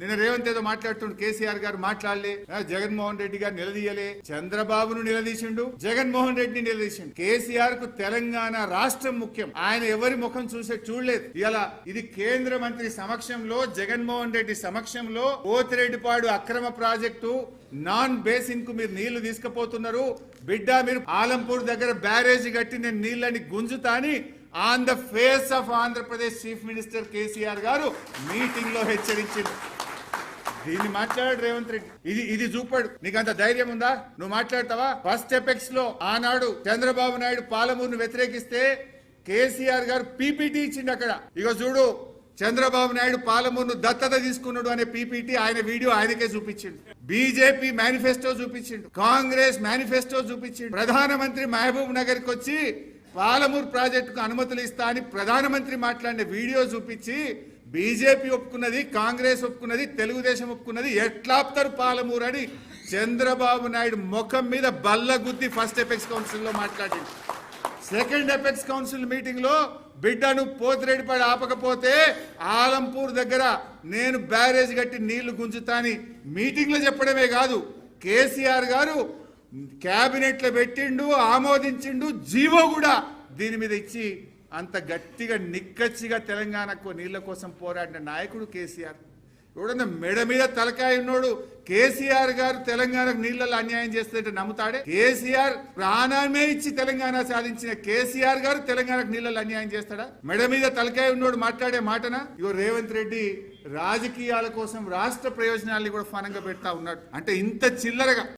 నిన్న రేవంత్ ఏదో మాట్లాడుతుండు, కేసీఆర్ గారు మాట్లాడలే, జగన్మోహన్ రెడ్డి గారు నిలదీయలే, చంద్రబాబును నిలదీసిండు, జగన్మోహన్ రెడ్డిని నిలదీసిండు. కేసీఆర్ కు తెలంగాణ రాష్ట్రం ముఖ్యం, ఆయన ఎవరి ముఖం చూడలేదు. ఇలా ఇది కేంద్ర మంత్రి సమక్షంలో, జగన్మోహన్ రెడ్డి సమక్షంలో పోతిరెడ్డిపాడు అక్రమ ప్రాజెక్టు నాన్ బేసిన్ కు మీరు నీళ్లు తీసుకుపోతున్నారు బిడ్డ, మీరు ఆలంపూర్ దగ్గర బ్యారేజీ కట్టి నేను నీళ్ళని గుంజుతాని on the face of Andhra Pradesh chief minister KCR గారు మీటింగ్ లో హెచ్చరించింది. దీన్ని మాట్లాడాడు రేవంత్ రెడ్డి. ఇది చూపాడు. నీకంత ధైర్యం ఉందా? నువ్వు మాట్లాడతావా? ఫస్ట్ ఎపెక్స్ లో ఆనాడు చంద్రబాబు నాయుడు పాలమూరును వ్యతిరేకిస్తే కేసీఆర్ గారు పీపీటీ ఇచ్చిండు. అక్కడ ఇగో చూడు, చంద్రబాబు నాయుడు పాలమూరును దత్తత తీసుకున్నాడు అనే పీపీటీ ఆయన వీడియో ఆయనకే చూపించిండు. బీజేపీ మేనిఫెస్టో చూపించిండు, కాంగ్రెస్ మేనిఫెస్టో చూపించిండు. ప్రధానమంత్రి మహబూబ్ నగర్ కి వచ్చి పాలమూరు ప్రాజెక్టుకు అనుమతులు ఇస్తా అని ప్రధానమంత్రి మాట్లాడిన వీడియో చూపించి బీజేపీ ఒప్పుకున్నది, కాంగ్రెస్ ఒప్పుకున్నది, తెలుగుదేశం ఒప్పుకున్నది, ఎట్లాప్తారు పాలమూరు అని చంద్రబాబు నాయుడు ముఖం మీద బల్ల గుద్ది ఫస్ట్ ఎపెక్స్ కౌన్సిల్ లో మాట్లాడింది. సెకండ్ ఎపెక్స్ కౌన్సిల్ మీటింగ్ లో బిడ్డను పోతిరెడ్డిపాడు ఆపకపోతే ఆలంపూర్ దగ్గర నేను బ్యారేజ్ కట్టి నీళ్లు గుంజుతాని మీటింగ్ లో చెప్పడమే కాదు, కేసీఆర్ గారు క్యాబినెట్ లో పెట్టిండు, ఆమోదించిండు, జీవో కూడా దీని మీద ఇచ్చి అంత గట్టిగా నిక్కచ్చిగా తెలంగాణకు నీళ్ల కోసం పోరాడిన నాయకుడు కేసీఆర్. ఎవడన్నా మెడ మీద తలకాయ ఉన్నోడు కేసీఆర్ గారు తెలంగాణకు నీళ్లలో అన్యాయం చేస్తుంటే నమ్ముతాడే? కేసీఆర్ ప్రాణమే ఇచ్చి తెలంగాణ సాధించిన కేసీఆర్ గారు తెలంగాణకు నీళ్లలో అన్యాయం చేస్తాడా? మెడ మీద తలకాయ ఉన్నోడు మాట్లాడే మాటనా? ఇగో రేవంత్ రెడ్డి రాజకీయాల కోసం రాష్ట్ర ప్రయోజనాల్ని కూడా ఫనంగా పెడతా ఉన్నాడు. అంటే ఇంత చిల్లరగా